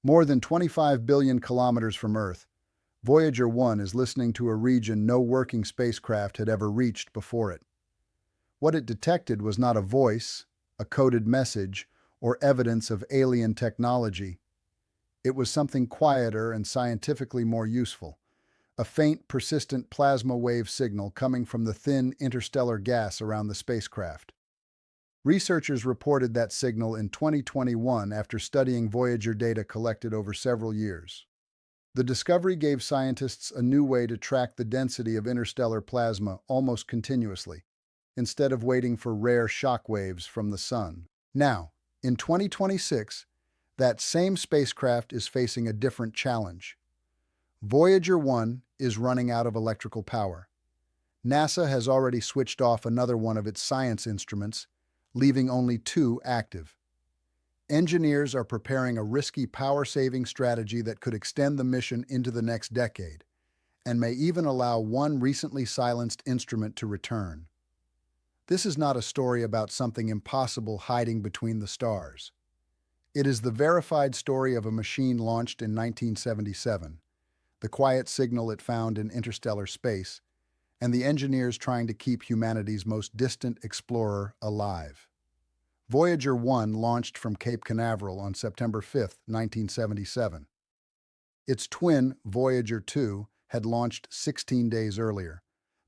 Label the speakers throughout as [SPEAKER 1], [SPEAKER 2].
[SPEAKER 1] More than 25 billion kilometers from Earth, Voyager 1 is listening to a region no working spacecraft had ever reached before it. What it detected was not a voice, a coded message, or evidence of alien technology. It was something quieter and scientifically more useful. A faint, persistent plasma wave signal coming from the thin interstellar gas around the spacecraft. Researchers reported that signal in 2021 after studying Voyager data collected over several years. The discovery gave scientists a new way to track the density of interstellar plasma almost continuously, instead of waiting for rare shock waves from the Sun. Now, in 2026, that same spacecraft is facing a different challenge. Voyager 1 is running out of electrical power. NASA has already switched off another one of its science instruments, leaving only two active. Engineers are preparing a risky power-saving strategy that could extend the mission into the next decade, and may even allow one recently silenced instrument to return. This is not a story about something impossible hiding between the stars. It is the verified story of a machine launched in 1977, the quiet signal it found in interstellar space, and the engineers trying to keep humanity's most distant explorer alive. Voyager 1 launched from Cape Canaveral on September 5, 1977. Its twin, Voyager 2, had launched 16 days earlier,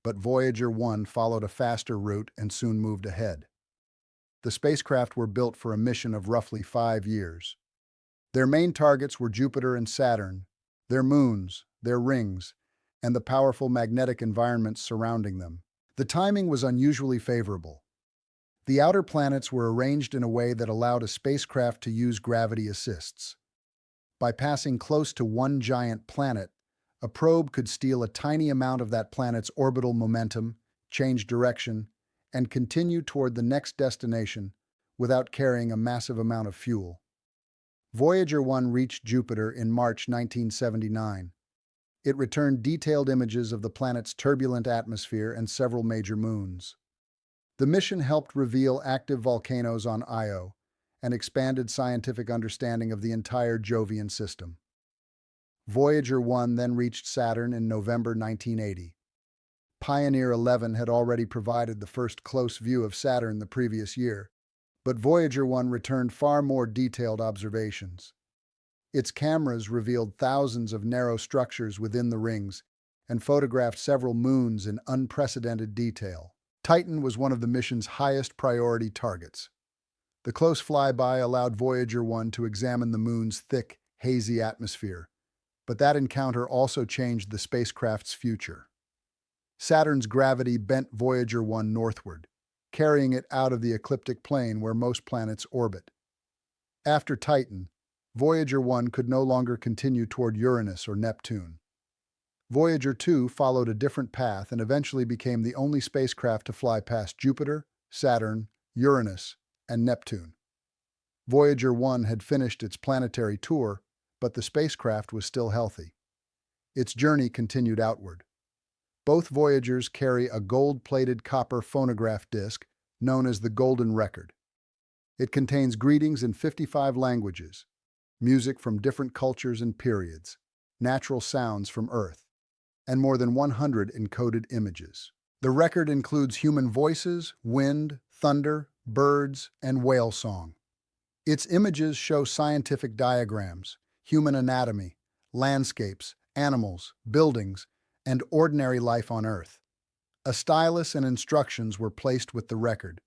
[SPEAKER 1] but Voyager 1 followed a faster route and soon moved ahead. The spacecraft were built for a mission of roughly 5 years. Their main targets were Jupiter and Saturn, their moons, their rings, and the powerful magnetic environments surrounding them. The timing was unusually favorable. The outer planets were arranged in a way that allowed a spacecraft to use gravity assists. By passing close to one giant planet, a probe could steal a tiny amount of that planet's orbital momentum, change direction, and continue toward the next destination without carrying a massive amount of fuel. Voyager 1 reached Jupiter in March 1979. It returned detailed images of the planet's turbulent atmosphere and several major moons. The mission helped reveal active volcanoes on Io and expanded scientific understanding of the entire Jovian system. Voyager 1 then reached Saturn in November 1980. Pioneer 11 had already provided the first close view of Saturn the previous year, but Voyager 1 returned far more detailed observations. Its cameras revealed thousands of narrow structures within the rings and photographed several moons in unprecedented detail. Titan was one of the mission's highest priority targets. The close flyby allowed Voyager 1 to examine the moon's thick, hazy atmosphere, but that encounter also changed the spacecraft's future. Saturn's gravity bent Voyager 1 northward, carrying it out of the ecliptic plane where most planets orbit. After Titan, Voyager 1 could no longer continue toward Uranus or Neptune. Voyager 2 followed a different path and eventually became the only spacecraft to fly past Jupiter, Saturn, Uranus, and Neptune. Voyager 1 had finished its planetary tour, but the spacecraft was still healthy. Its journey continued outward. Both Voyagers carry a gold-plated copper phonograph disc known as the Golden Record. It contains greetings in 55 languages, music from different cultures and periods, natural sounds from Earth, and more than 100 encoded images. The record includes human voices, wind, thunder, birds, and whale song. Its images show scientific diagrams, human anatomy, landscapes, animals, buildings, and ordinary life on Earth. A stylus and instructions were placed with the record.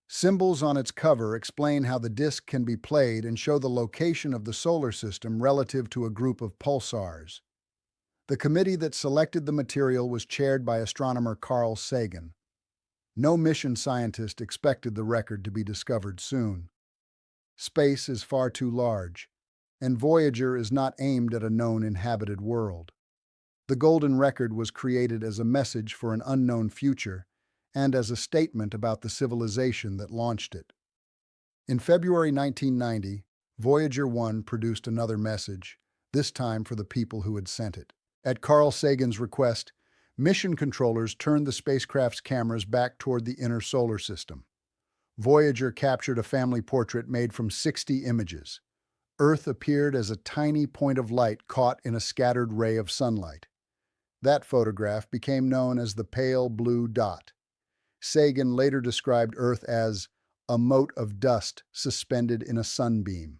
[SPEAKER 1] Symbols on its cover explain how the disc can be played and show the location of the solar system relative to a group of pulsars. The committee that selected the material was chaired by astronomer Carl Sagan. No mission scientist expected the record to be discovered soon. Space is far too large, and Voyager is not aimed at a known inhabited world. The Golden Record was created as a message for an unknown future and as a statement about the civilization that launched it. In February 1990, Voyager 1 produced another message, this time for the people who had sent it. At Carl Sagan's request, mission controllers turned the spacecraft's cameras back toward the inner solar system. Voyager captured a family portrait made from 60 images, Earth appeared as a tiny point of light caught in a scattered ray of sunlight. That photograph became known as the pale blue dot. Sagan later described Earth as a mote of dust suspended in a sunbeam.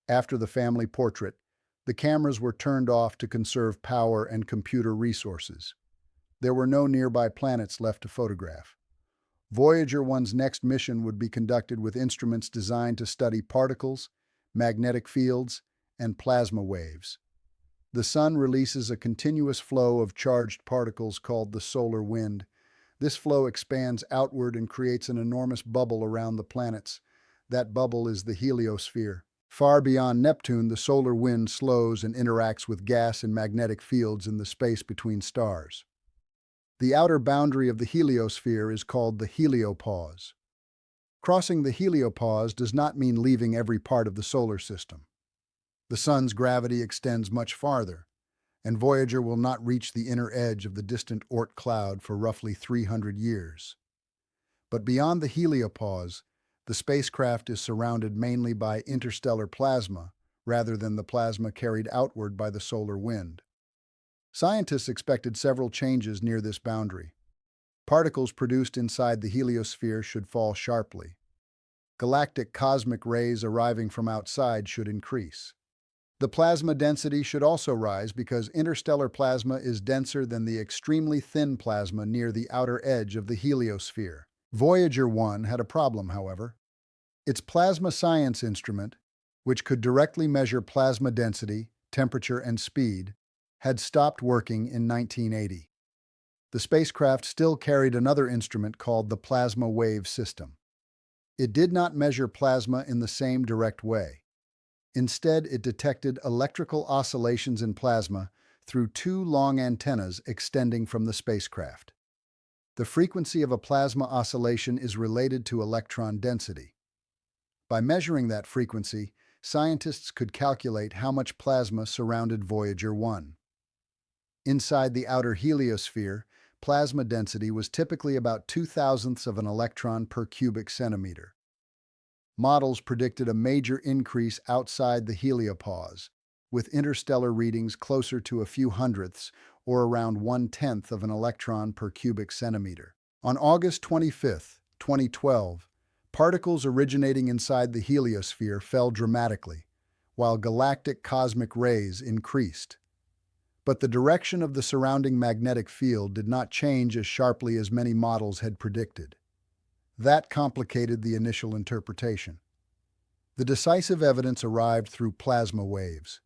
[SPEAKER 1] After the family portrait, the cameras were turned off to conserve power and computer resources. There were no nearby planets left to photograph. Voyager 1's next mission would be conducted with instruments designed to study particles, magnetic fields, and plasma waves. The Sun releases a continuous flow of charged particles called the solar wind. This flow expands outward and creates an enormous bubble around the planets. That bubble is the heliosphere. Far beyond Neptune, the solar wind slows and interacts with gas and magnetic fields in the space between stars. The outer boundary of the heliosphere is called the heliopause. Crossing the heliopause does not mean leaving every part of the solar system. The Sun's gravity extends much farther, and Voyager will not reach the inner edge of the distant Oort cloud for roughly 300 years. But beyond the heliopause, the spacecraft is surrounded mainly by interstellar plasma rather than the plasma carried outward by the solar wind. Scientists expected several changes near this boundary. Particles produced inside the heliosphere should fall sharply. Galactic cosmic rays arriving from outside should increase. The plasma density should also rise because interstellar plasma is denser than the extremely thin plasma near the outer edge of the heliosphere. Voyager 1 had a problem, however. Its plasma science instrument, which could directly measure plasma density, temperature, and speed, had stopped working in 1980. The spacecraft still carried another instrument called the plasma wave system. It did not measure plasma in the same direct way. Instead, it detected electrical oscillations in plasma through two long antennas extending from the spacecraft. The frequency of a plasma oscillation is related to electron density. By measuring that frequency, scientists could calculate how much plasma surrounded Voyager 1. Inside the outer heliosphere, plasma density was typically about 0.02 of an electron per cubic centimeter. Models predicted a major increase outside the heliopause, with interstellar readings closer to a few hundredths, or around 1/10 of an electron per cubic centimeter. On August 25, 2012, particles originating inside the heliosphere fell dramatically, while galactic cosmic rays increased. But the direction of the surrounding magnetic field did not change as sharply as many models had predicted. That complicated the initial interpretation. The decisive evidence arrived through plasma waves.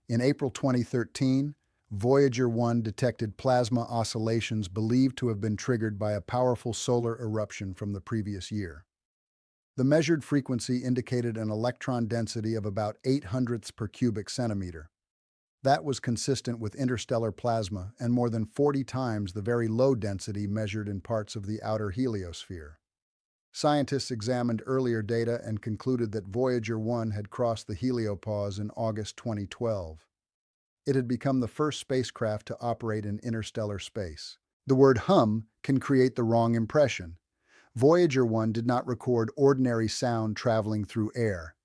[SPEAKER 1] In April 2013, Voyager 1 detected plasma oscillations believed to have been triggered by a powerful solar eruption from the previous year. The measured frequency indicated an electron density of about 0.08 per cubic centimeter. That was consistent with interstellar plasma and more than 40 times the very low density measured in parts of the outer heliosphere. Scientists examined earlier data and concluded that Voyager 1 had crossed the heliopause in August 2012. It had become the first spacecraft to operate in interstellar space. The word hum can create the wrong impression. Voyager 1 did not record ordinary sound traveling through air.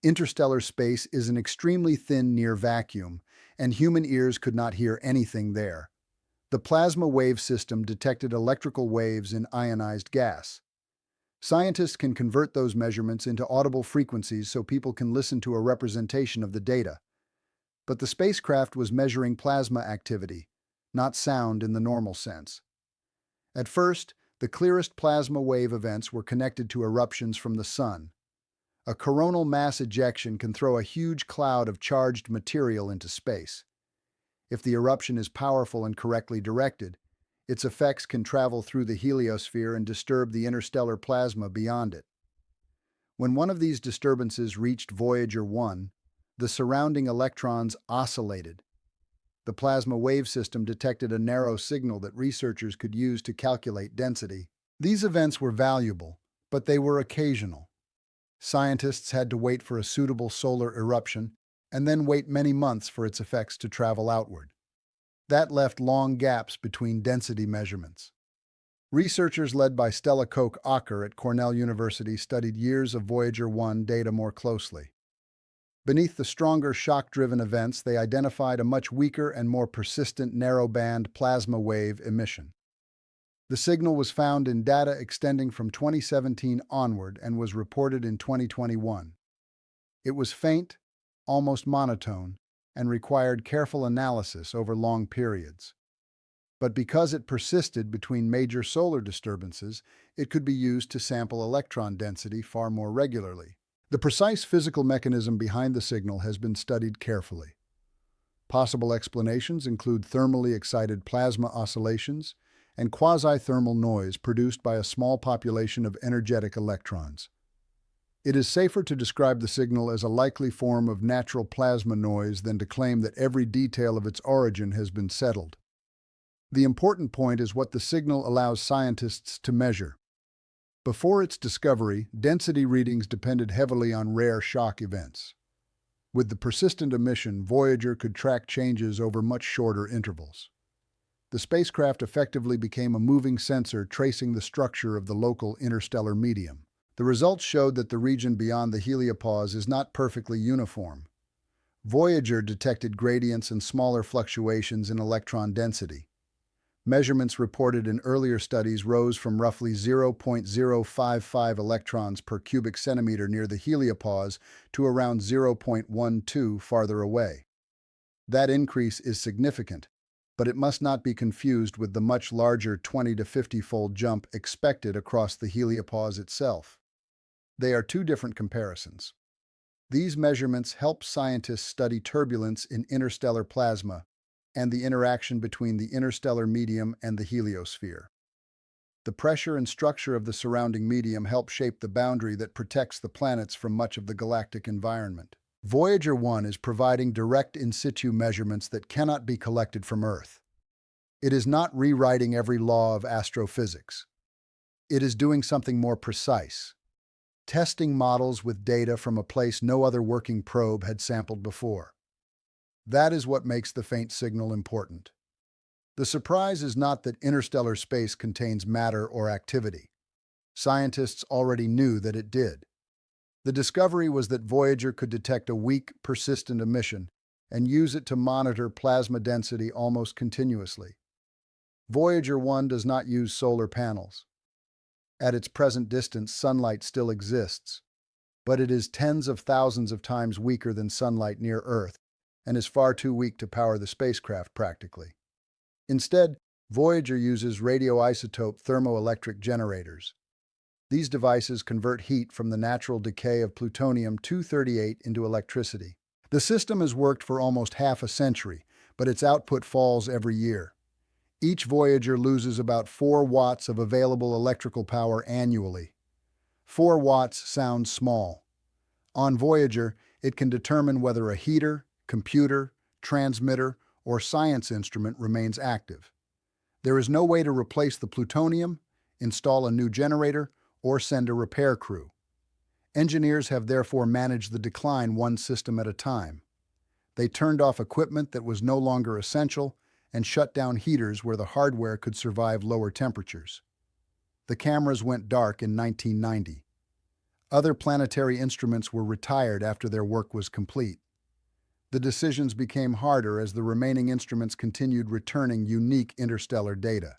[SPEAKER 1] Interstellar space is an extremely thin near vacuum, and human ears could not hear anything there. The plasma wave system detected electrical waves in ionized gas. Scientists can convert those measurements into audible frequencies so people can listen to a representation of the data. But the spacecraft was measuring plasma activity, not sound in the normal sense. At first, the clearest plasma wave events were connected to eruptions from the Sun. A coronal mass ejection can throw a huge cloud of charged material into space. If the eruption is powerful and correctly directed, its effects can travel through the heliosphere and disturb the interstellar plasma beyond it. When one of these disturbances reached Voyager 1, the surrounding electrons oscillated. The plasma wave system detected a narrow signal that researchers could use to calculate density. These events were valuable, but they were occasional. Scientists had to wait for a suitable solar eruption and then wait many months for its effects to travel outward. That left long gaps between density measurements. Researchers led by Stella Koch-Acker at Cornell University studied years of Voyager 1 data more closely. Beneath the stronger shock-driven events, they identified a much weaker and more persistent narrowband plasma wave emission. The signal was found in data extending from 2017 onward and was reported in 2021. It was faint, almost monotone, and required careful analysis over long periods. But because it persisted between major solar disturbances, it could be used to sample electron density far more regularly. The precise physical mechanism behind the signal has been studied carefully. Possible explanations include thermally excited plasma oscillations and quasi-thermal noise produced by a small population of energetic electrons. It is safer to describe the signal as a likely form of natural plasma noise than to claim that every detail of its origin has been settled. The important point is what the signal allows scientists to measure. Before its discovery, density readings depended heavily on rare shock events. With the persistent emission, Voyager could track changes over much shorter intervals. The spacecraft effectively became a moving sensor tracing the structure of the local interstellar medium. The results showed that the region beyond the heliopause is not perfectly uniform. Voyager detected gradients and smaller fluctuations in electron density. Measurements reported in earlier studies rose from roughly 0.055 electrons per cubic centimeter near the heliopause to around 0.12 farther away. That increase is significant, but it must not be confused with the much larger 20 to 50-fold jump expected across the heliopause itself. They are two different comparisons. These measurements help scientists study turbulence in interstellar plasma and the interaction between the interstellar medium and the heliosphere. The pressure and structure of the surrounding medium help shape the boundary that protects the planets from much of the galactic environment. Voyager 1 is providing direct in situ measurements that cannot be collected from Earth. It is not rewriting every law of astrophysics. It is doing something more precise, testing models with data from a place no other working probe had sampled before. That is what makes the faint signal important. The surprise is not that interstellar space contains matter or activity. Scientists already knew that it did. The discovery was that Voyager could detect a weak, persistent emission and use it to monitor plasma density almost continuously. Voyager 1 does not use solar panels. At its present distance, sunlight still exists, but it is tens of thousands of times weaker than sunlight near Earth and is far too weak to power the spacecraft practically. Instead, Voyager uses radioisotope thermoelectric generators. These devices convert heat from the natural decay of plutonium-238 into electricity. The system has worked for almost half a century, but its output falls every year. Each Voyager loses about 4 watts of available electrical power annually. 4 watts sounds small. On Voyager, it can determine whether a heater, computer, transmitter, or science instrument remains active. There is no way to replace the plutonium, install a new generator, or send a repair crew. Engineers have therefore managed the decline one system at a time. They turned off equipment that was no longer essential and shut down heaters where the hardware could survive lower temperatures. The cameras went dark in 1990. Other planetary instruments were retired after their work was complete. The decisions became harder as the remaining instruments continued returning unique interstellar data.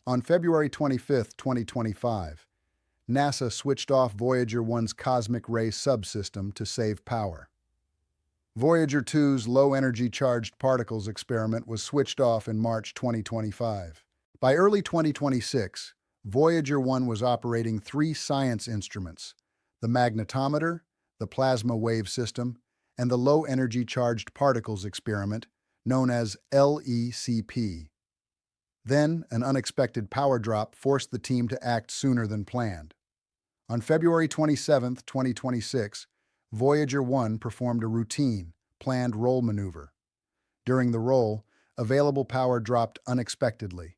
[SPEAKER 1] On February 25, 2025, NASA switched off Voyager 1's cosmic ray subsystem to save power. Voyager 2's low-energy charged particles experiment was switched off in March 2025. By early 2026, Voyager 1 was operating 3 science instruments: the magnetometer, the plasma wave system, and the low-energy charged particles experiment, known as LECP. Then, an unexpected power drop forced the team to act sooner than planned. On February 27, 2026, Voyager 1 performed a routine, planned roll maneuver. During the roll, available power dropped unexpectedly.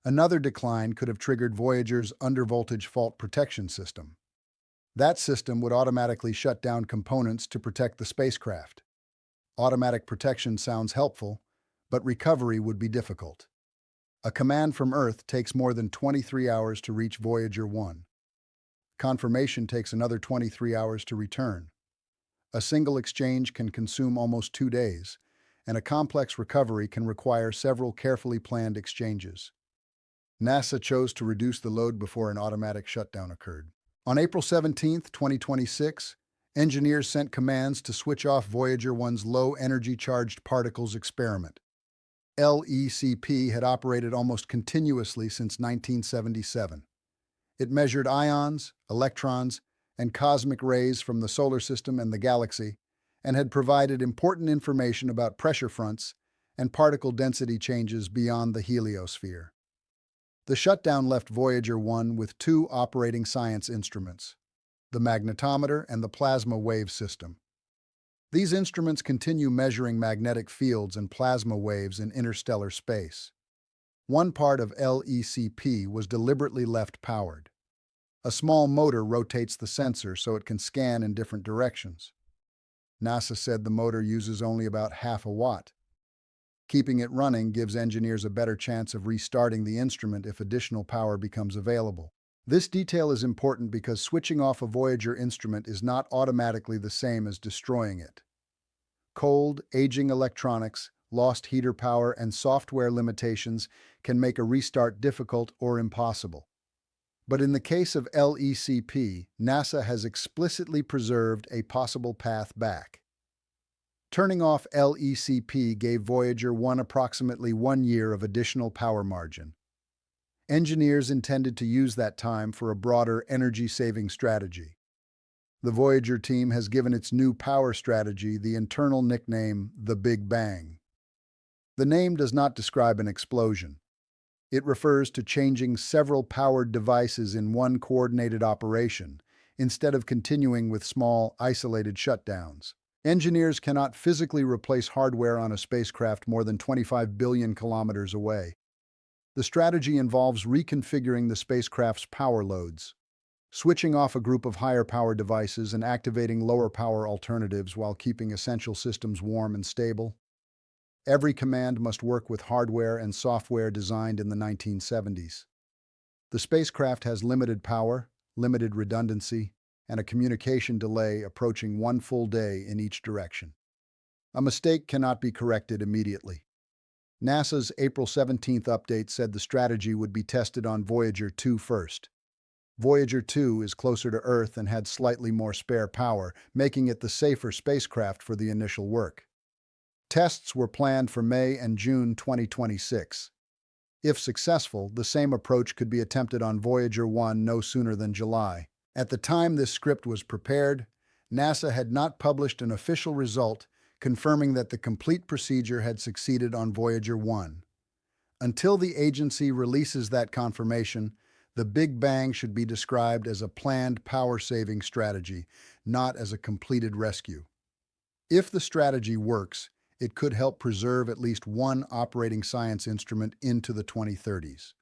[SPEAKER 1] Another decline could have triggered Voyager's undervoltage fault protection system. That system would automatically shut down components to protect the spacecraft. Automatic protection sounds helpful, but recovery would be difficult. A command from Earth takes more than 23 hours to reach Voyager 1. Confirmation takes another 23 hours to return. A single exchange can consume almost 2 days, and a complex recovery can require several carefully planned exchanges. NASA chose to reduce the load before an automatic shutdown occurred. On April 17, 2026, engineers sent commands to switch off Voyager 1's low-energy charged particles experiment. LECP had operated almost continuously since 1977. It measured ions, electrons, and cosmic rays from the solar system and the galaxy, and had provided important information about pressure fronts and particle density changes beyond the heliosphere. The shutdown left Voyager 1 with two operating science instruments, the magnetometer and the plasma wave system. These instruments continue measuring magnetic fields and plasma waves in interstellar space. One part of LECP was deliberately left powered. A small motor rotates the sensor so it can scan in different directions. NASA said the motor uses only about half a watt. Keeping it running gives engineers a better chance of restarting the instrument if additional power becomes available. This detail is important because switching off a Voyager instrument is not automatically the same as destroying it. Cold, aging electronics, lost heater power, and software limitations can make a restart difficult or impossible. But in the case of LECP, NASA has explicitly preserved a possible path back. Turning off LECP gave Voyager 1 approximately 1 year of additional power margin. Engineers intended to use that time for a broader energy-saving strategy. The Voyager team has given its new power strategy the internal nickname, the Big Bang. The name does not describe an explosion. It refers to changing several powered devices in one coordinated operation, instead of continuing with small, isolated shutdowns. Engineers cannot physically replace hardware on a spacecraft more than 25 billion kilometers away. The strategy involves reconfiguring the spacecraft's power loads, switching off a group of higher power devices and activating lower power alternatives while keeping essential systems warm and stable. Every command must work with hardware and software designed in the 1970s. The spacecraft has limited power, limited redundancy, and a communication delay approaching 1 full day in each direction. A mistake cannot be corrected immediately. NASA's April 17th update said the strategy would be tested on Voyager 2 first. Voyager 2 is closer to Earth and had slightly more spare power, making it the safer spacecraft for the initial work. Tests were planned for May and June 2026. If successful, the same approach could be attempted on Voyager 1 no sooner than July. At the time this script was prepared, NASA had not published an official result confirming that the complete procedure had succeeded on Voyager 1. Until the agency releases that confirmation, the Big Bang should be described as a planned power-saving strategy, not as a completed rescue. If the strategy works, it could help preserve at least one operating science instrument into the 2030s.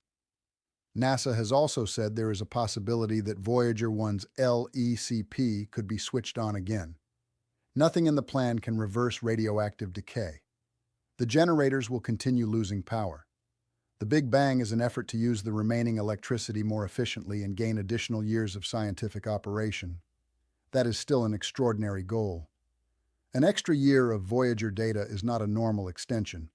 [SPEAKER 1] NASA has also said there is a possibility that Voyager 1's LECP could be switched on again. Nothing in the plan can reverse radioactive decay. The generators will continue losing power. The Big Bang is an effort to use the remaining electricity more efficiently and gain additional years of scientific operation. That is still an extraordinary goal. An extra year of Voyager data is not a normal extension.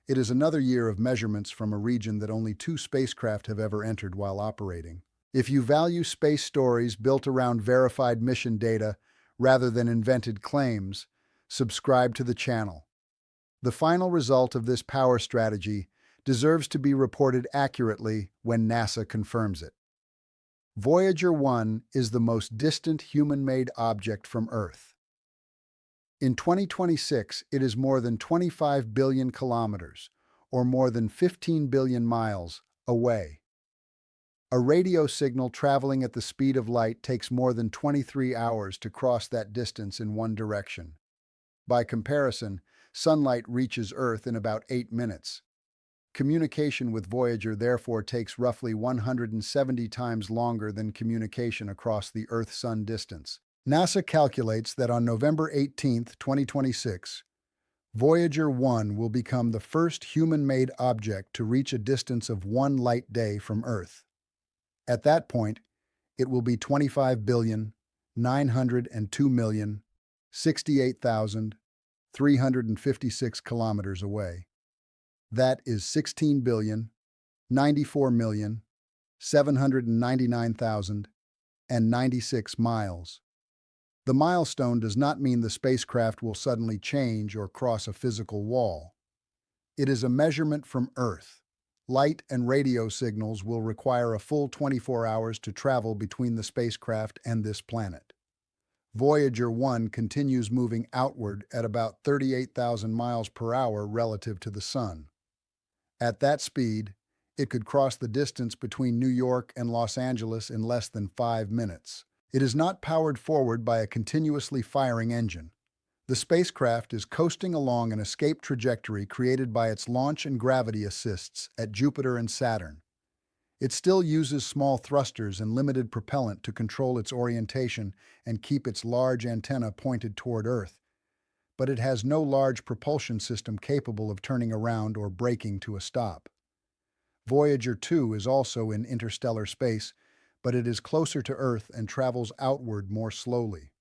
[SPEAKER 1] It is another year of measurements from a region that only 2 spacecraft have ever entered while operating. If you value space stories built around verified mission data rather than invented claims, subscribe to the channel. The final result of this power strategy deserves to be reported accurately when NASA confirms it. Voyager 1 is the most distant human-made object from Earth. In 2026, it is more than 25 billion kilometers, or more than 15 billion miles, away. A radio signal traveling at the speed of light takes more than 23 hours to cross that distance in one direction. By comparison, sunlight reaches Earth in about 8 minutes. Communication with Voyager therefore takes roughly 170 times longer than communication across the Earth-Sun distance. NASA calculates that on November 18, 2026, Voyager 1 will become the first human-made object to reach a distance of 1 light day from Earth. At that point, it will be 25,902,600,000 68,356 kilometers away. That is 16,094,799,096 miles. The milestone does not mean the spacecraft will suddenly change or cross a physical wall. It is a measurement from Earth. Light and radio signals will require a full 24 hours to travel between the spacecraft and this planet. Voyager 1 continues moving outward at about 38,000 miles per hour relative to the Sun. At that speed, it could cross the distance between New York and Los Angeles in less than 5 minutes. It is not powered forward by a continuously firing engine. The spacecraft is coasting along an escape trajectory created by its launch and gravity assists at Jupiter and Saturn. It still uses small thrusters and limited propellant to control its orientation and keep its large antenna pointed toward Earth, but it has no large propulsion system capable of turning around or braking to a stop. Voyager 2 is also in interstellar space, but it is closer to Earth and travels outward more slowly.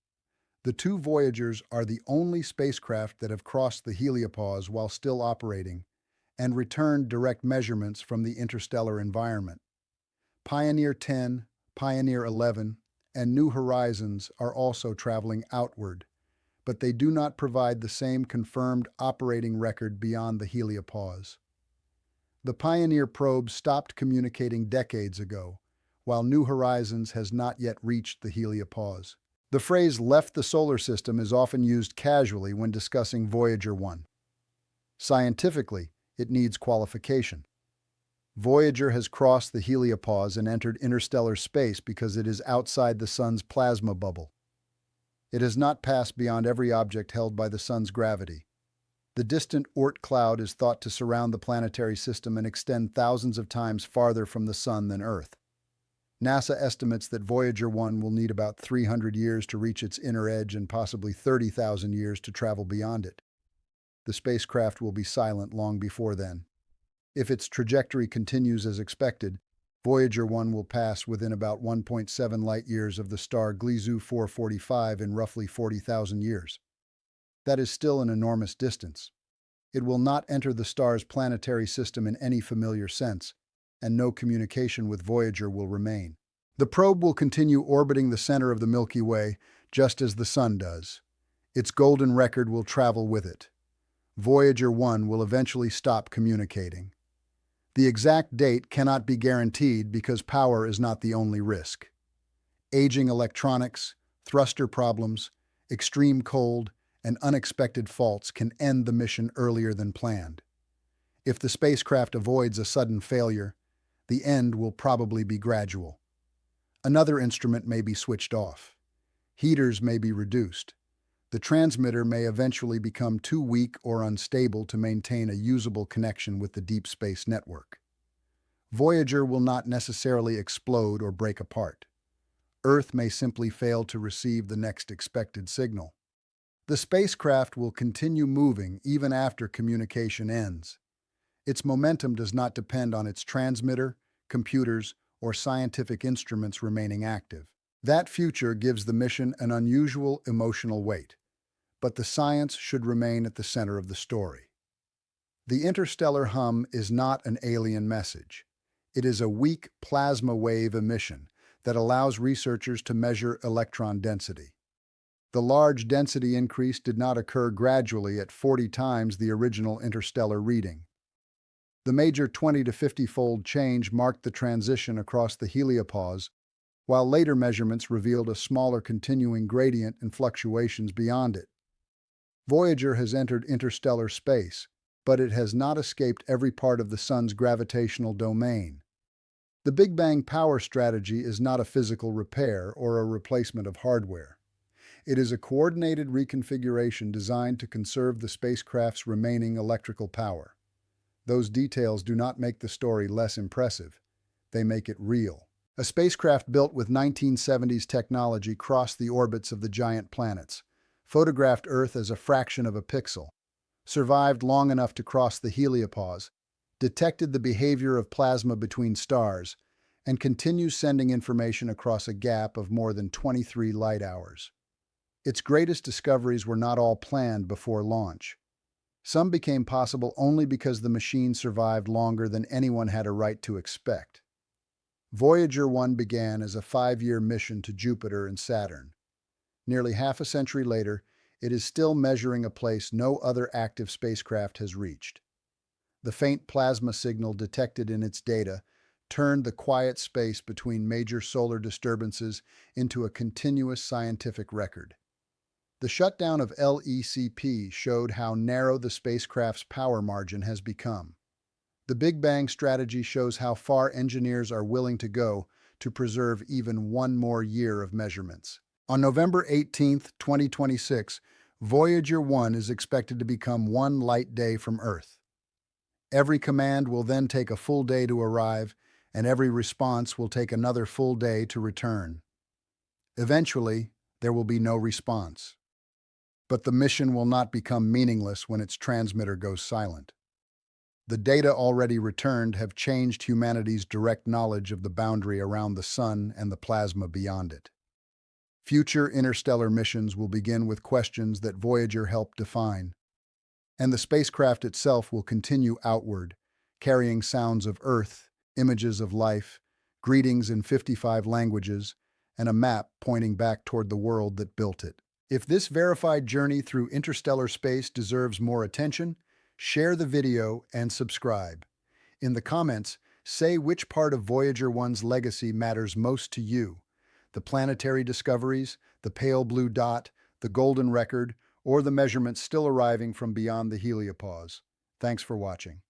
[SPEAKER 1] The two Voyagers are the only spacecraft that have crossed the heliopause while still operating and returned direct measurements from the interstellar environment. Pioneer 10, Pioneer 11, and New Horizons are also traveling outward, but they do not provide the same confirmed operating record beyond the heliopause. The Pioneer probe stopped communicating decades ago, while New Horizons has not yet reached the heliopause. The phrase "left the solar system" is often used casually when discussing Voyager 1. Scientifically, it needs qualification. Voyager has crossed the heliopause and entered interstellar space because it is outside the Sun's plasma bubble. It has not passed beyond every object held by the Sun's gravity. The distant Oort cloud is thought to surround the planetary system and extend thousands of times farther from the Sun than Earth. NASA estimates that Voyager 1 will need about 300 years to reach its inner edge and possibly 30,000 years to travel beyond it. The spacecraft will be silent long before then. If its trajectory continues as expected, Voyager 1 will pass within about 1.7 light-years of the star Gliese 445 in roughly 40,000 years. That is still an enormous distance. It will not enter the star's planetary system in any familiar sense, and no communication with Voyager will remain. The probe will continue orbiting the center of the Milky Way, just as the Sun does. Its golden record will travel with it. Voyager 1 will eventually stop communicating. The exact date cannot be guaranteed because power is not the only risk. Aging electronics, thruster problems, extreme cold, and unexpected faults can end the mission earlier than planned. If the spacecraft avoids a sudden failure, the end will probably be gradual. Another instrument may be switched off. Heaters may be reduced. The transmitter may eventually become too weak or unstable to maintain a usable connection with the deep space network. Voyager will not necessarily explode or break apart. Earth may simply fail to receive the next expected signal. The spacecraft will continue moving even after communication ends. Its momentum does not depend on its transmitter, computers, or scientific instruments remaining active. That future gives the mission an unusual emotional weight, but the science should remain at the center of the story. The interstellar hum is not an alien message. It is a weak plasma wave emission that allows researchers to measure electron density. The large density increase did not occur gradually at 40 times the original interstellar reading. The major 20 to 50-fold change marked the transition across the heliopause, while later measurements revealed a smaller continuing gradient and fluctuations beyond it. Voyager has entered interstellar space, but it has not escaped every part of the Sun's gravitational domain. The Big Bang power strategy is not a physical repair or a replacement of hardware. It is a coordinated reconfiguration designed to conserve the spacecraft's remaining electrical power. Those details do not make the story less impressive. They make it real. A spacecraft built with 1970s technology crossed the orbits of the giant planets, photographed Earth as a fraction of a pixel, survived long enough to cross the heliopause, detected the behavior of plasma between stars, and continues sending information across a gap of more than 23 light hours. Its greatest discoveries were not all planned before launch. Some became possible only because the machine survived longer than anyone had a right to expect. Voyager 1 began as a 5-year mission to Jupiter and Saturn. Nearly half a century later, it is still measuring a place no other active spacecraft has reached. The faint plasma signal detected in its data turned the quiet space between major solar disturbances into a continuous scientific record. The shutdown of LECP showed how narrow the spacecraft's power margin has become. The Big Bang strategy shows how far engineers are willing to go to preserve even one more year of measurements. On November 18, 2026, Voyager 1 is expected to become one light day from Earth. Every command will then take a full day to arrive, and every response will take another full day to return. Eventually, there will be no response. But the mission will not become meaningless when its transmitter goes silent. The data already returned have changed humanity's direct knowledge of the boundary around the Sun and the plasma beyond it. Future interstellar missions will begin with questions that Voyager helped define, and the spacecraft itself will continue outward, carrying sounds of Earth, images of life, greetings in 55 languages, and a map pointing back toward the world that built it. If this verified journey through interstellar space deserves more attention, share the video and subscribe. In the comments, say which part of Voyager 1's legacy matters most to you: the planetary discoveries, the pale blue dot, the golden record, or the measurements still arriving from beyond the heliopause. Thanks for watching.